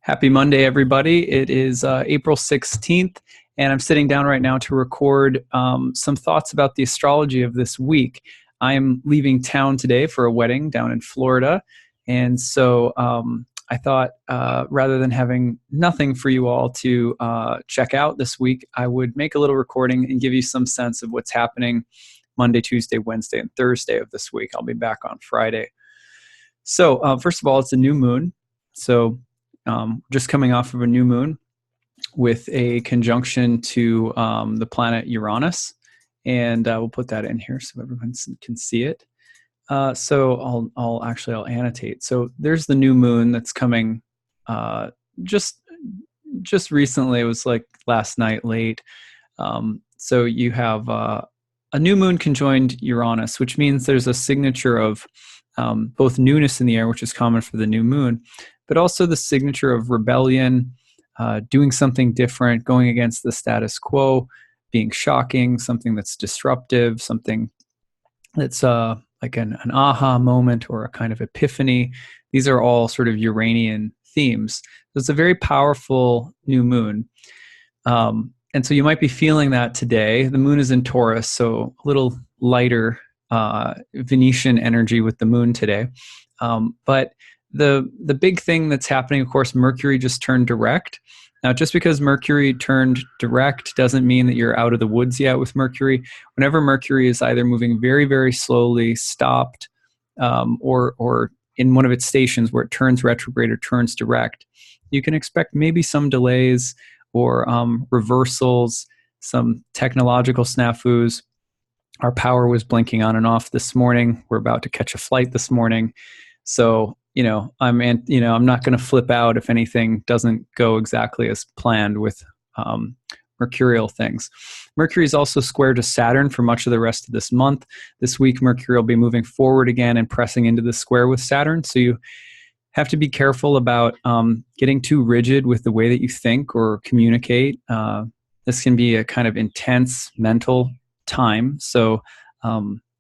Happy Monday, everybody. It is April 16th, and I'm sitting down right now to record some thoughts about the astrology of this week. I am leaving town today for a wedding down in Florida, and so I thought rather than having nothing for you all to check out this week, I would make a little recording and give you some sense of what's happening Monday, Tuesday, Wednesday, and Thursday of this week. I'll be back on Friday. So first of all, it's a new moon. So just coming off of a new moon with a conjunction to the planet Uranus. And we'll put that in here so everyone can see it. So I'll annotate. So there's the new moon that's coming just recently. It was like last night late. So you have a new moon conjoined Uranus, which means there's a signature of both newness in the air, which is common for the new moon, but also the signature of rebellion, doing something different, going against the status quo, being shocking, something that's disruptive, something that's like an aha moment or a kind of epiphany. These are all sort of Uranian themes. So it's a very powerful new moon. And so you might be feeling that today. The moon is in Taurus, so a little lighter Venetian energy with the moon today. But the big thing that's happening, of course, Mercury just turned direct. Now, just because Mercury turned direct doesn't mean that you're out of the woods yet with Mercury. Whenever Mercury is either moving very, very slowly, stopped, or in one of its stations where it turns retrograde or turns direct, you can expect maybe some delays or reversals, some technological snafus. Our power was blinking on and off this morning. We're about to catch a flight this morning. So, I'm not going to flip out if anything doesn't go exactly as planned with mercurial things. Mercury is also square to Saturn for much of the rest of this month. This week, Mercury will be moving forward again and pressing into the square with Saturn. So you have to be careful about getting too rigid with the way that you think or communicate. This can be a kind of intense mental time. So,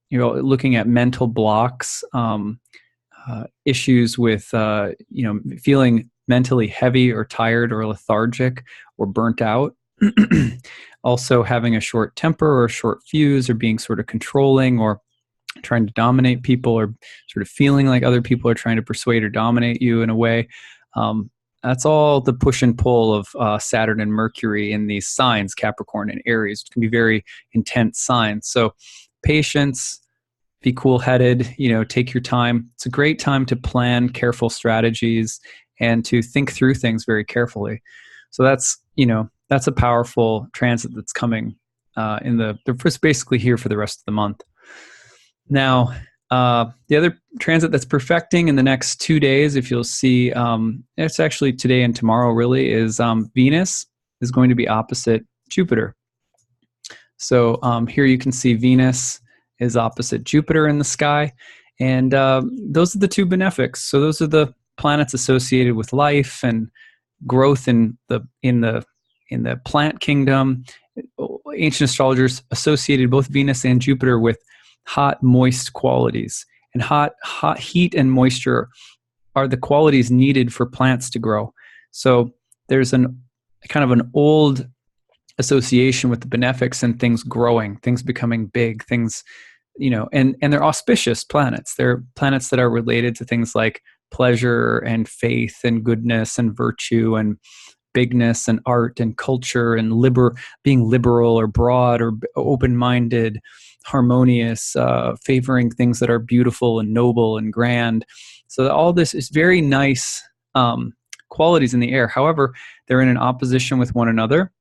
looking at mental blocks, issues with, feeling mentally heavy or tired or lethargic or burnt out. Also having a short temper or a short fuse or being sort of controlling or trying to dominate people or sort of feeling like other people are trying to persuade or dominate you in a way. That's all the push and pull of Saturn and Mercury in these signs, Capricorn and Aries, which can be very intense signs. So patience, be cool-headed, take your time. It's a great time to plan careful strategies and to think through things very carefully. So that's a powerful transit that's coming they're basically here for the rest of the month. Now, the other transit that's perfecting in the next 2 days, if you'll see, it's actually today and tomorrow really, is Venus is going to be opposite Jupiter. So here you can see Venus is opposite Jupiter in the sky, and those are the two benefics. So those are the planets associated with life and growth in the plant kingdom. Ancient astrologers associated both Venus and Jupiter with hot, moist qualities, and hot heat and moisture are the qualities needed for plants to grow. So there's a kind of an old association with the benefics and things growing, things becoming big, things, and they're auspicious planets. They're planets that are related to things like pleasure and faith and goodness and virtue and bigness and art and culture and being liberal or broad or open-minded, harmonious, favoring things that are beautiful and noble and grand. So all this is very nice qualities in the air. However, they're in an opposition with one another.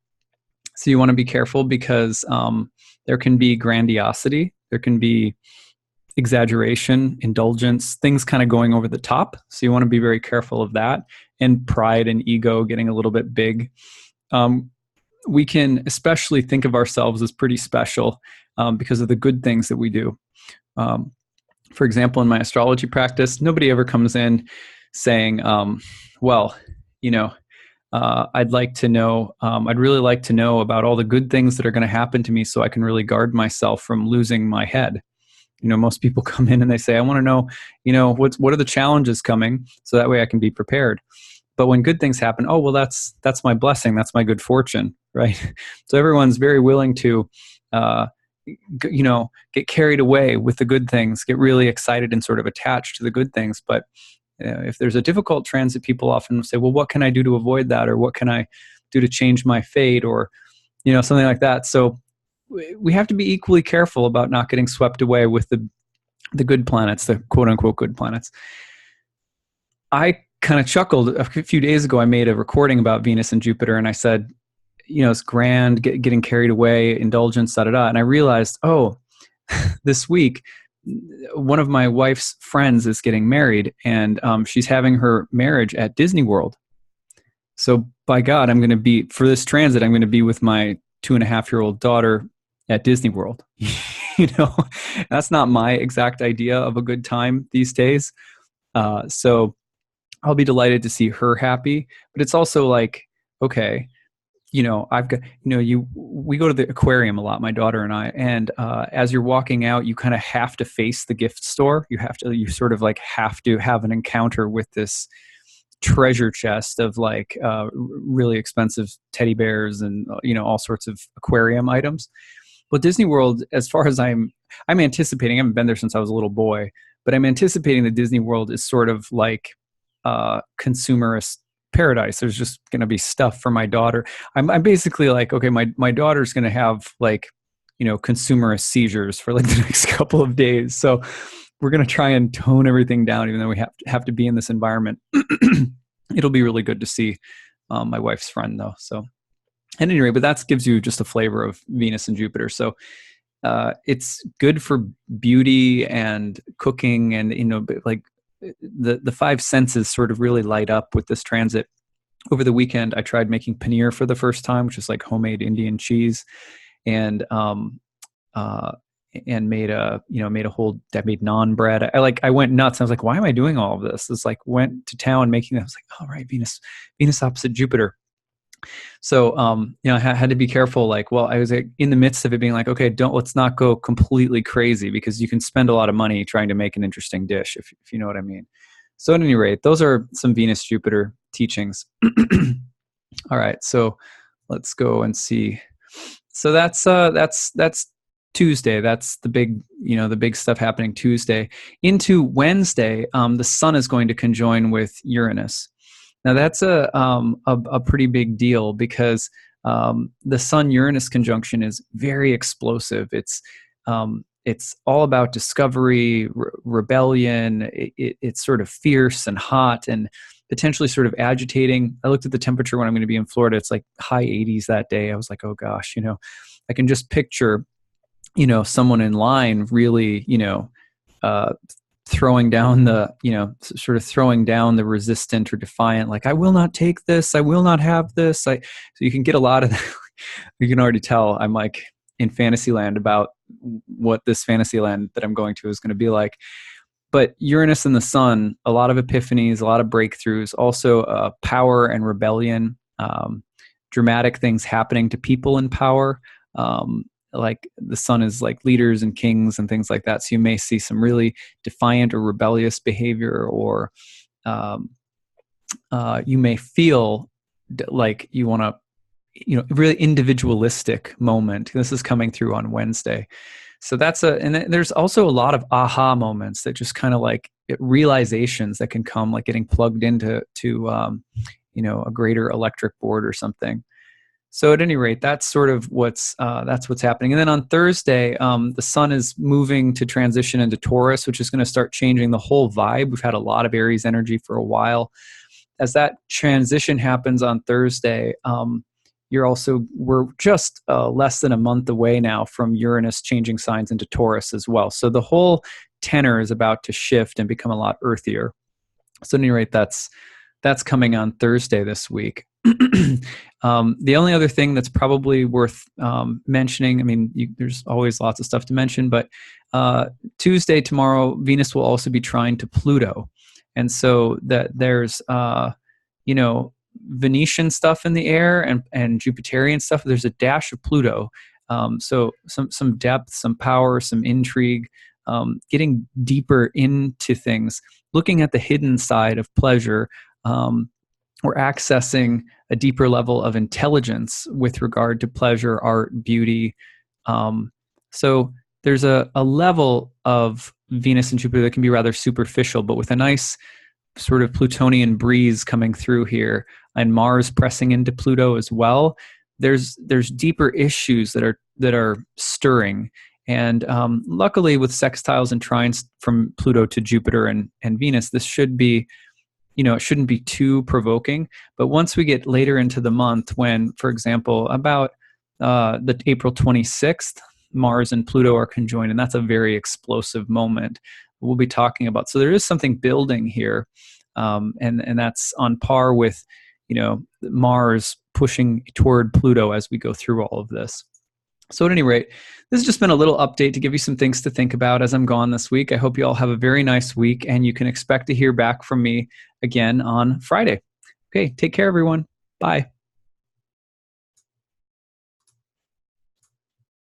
So you want to be careful because there can be grandiosity, there can be exaggeration, indulgence, things kind of going over the top. So you want to be very careful of that, and pride and ego getting a little bit big. We can especially think of ourselves as pretty special because of the good things that we do. For example, in my astrology practice, nobody ever comes in saying, I'd really like to know about all the good things that are going to happen to me so I can really guard myself from losing my head. Most people come in and they say, I want to know, what are the challenges coming so that way I can be prepared. But when good things happen, oh, well, that's my blessing. That's my good fortune, right? So everyone's very willing to, uh, get carried away with the good things, get really excited and sort of attached to the good things. But if there's a difficult transit, people often say, well, what can I do to avoid that? Or what can I do to change my fate? Or, something like that. So we have to be equally careful about not getting swept away with the good planets, the quote unquote good planets. I kind of chuckled a few days ago. I made a recording about Venus and Jupiter, and I said, it's grand, getting carried away, indulgence, da da da. And I realized, oh, this week, one of my wife's friends is getting married, and she's having her marriage at Disney World. So by God, for this transit, I'm going to be with my 2.5-year-old daughter at Disney World. That's not my exact idea of a good time these days. So I'll be delighted to see her happy, but it's also like, okay, I've got, we go to the aquarium a lot, my daughter and I, and as you're walking out, you kind of have to face the gift store. You sort of like have to have an encounter with this treasure chest of like really expensive teddy bears and, all sorts of aquarium items. Well, Disney World, as far as I'm anticipating, I haven't been there since I was a little boy, but I'm anticipating that Disney World is sort of like consumerist paradise. There's just going to be stuff for my daughter. I'm basically like, okay, my daughter's going to have like, consumerist seizures for like the next couple of days. So we're going to try and tone everything down, even though we have to be in this environment. It'll be really good to see my wife's friend though. So at any rate, but that gives you just a flavor of Venus and Jupiter. So it's good for beauty and cooking, and like the five senses sort of really light up with this transit. Over the weekend, I tried making paneer for the first time, which is like homemade Indian cheese, and made a naan bread. I went nuts. I was like, why am I doing all of this? It's like went to town making that. I was like, oh right, Venus opposite Jupiter. So, I had to be careful. Like, well, I was in the midst of it being like, okay, let's not go completely crazy, because you can spend a lot of money trying to make an interesting dish, if you know what I mean. So at any rate, those are some Venus Jupiter teachings. All right. So let's go and see. So that's Tuesday. That's the big stuff happening Tuesday. Into Wednesday, the sun is going to conjoin with Uranus. Now that's a pretty big deal, because the Sun-Uranus conjunction is very explosive. It's all about discovery, rebellion. It's sort of fierce and hot and potentially sort of agitating. I looked at the temperature when I'm going to be in Florida. It's like high 80s that day. I was like, oh gosh, I can just picture, someone in line really, throwing down the resistant or defiant, like, I will not take this, I will not have this. So you can get a lot of that. You can already tell I'm like in Fantasyland about what this Fantasyland that I'm going to is going to be like. But Uranus and the sun, a lot of epiphanies, a lot of breakthroughs, also power and rebellion, dramatic things happening to people in power. Like the sun is like leaders and kings and things like that. So you may see some really defiant or rebellious behavior, or you may feel like you want to, really individualistic moment. This is coming through on Wednesday. So and there's also a lot of aha moments that just kind of like realizations that can come, like getting plugged into a greater electric board or something. So at any rate, that's sort of what's happening. And then on Thursday, the sun is moving to transition into Taurus, which is going to start changing the whole vibe. We've had a lot of Aries energy for a while. As that transition happens on Thursday, we're just less than a month away now from Uranus changing signs into Taurus as well. So the whole tenor is about to shift and become a lot earthier. So at any rate, that's coming on Thursday this week. The only other thing that's probably worth mentioning, I mean, there's always lots of stuff to mention, but Tuesday, tomorrow, Venus will also be trine to Pluto. And so that there's, Venetian stuff in the air and Jupiterian stuff. There's a dash of Pluto. So some depth, some power, some intrigue, getting deeper into things, looking at the hidden side of pleasure, we're accessing a deeper level of intelligence with regard to pleasure, art, beauty. So there's a level of Venus and Jupiter that can be rather superficial, but with a nice sort of Plutonian breeze coming through here, and Mars pressing into Pluto as well, there's deeper issues that are stirring. And luckily, with sextiles and trines from Pluto to Jupiter and Venus, this should be, it shouldn't be too provoking. But once we get later into the month, when, for example, about the April 26th, Mars and Pluto are conjoined, and that's a very explosive moment we'll be talking about. So there is something building here, and that's on par with, Mars pushing toward Pluto as we go through all of this. So at any rate, this has just been a little update to give you some things to think about as I'm gone this week. I hope you all have a very nice week, and you can expect to hear back from me again on Friday. Okay, take care, everyone. Bye.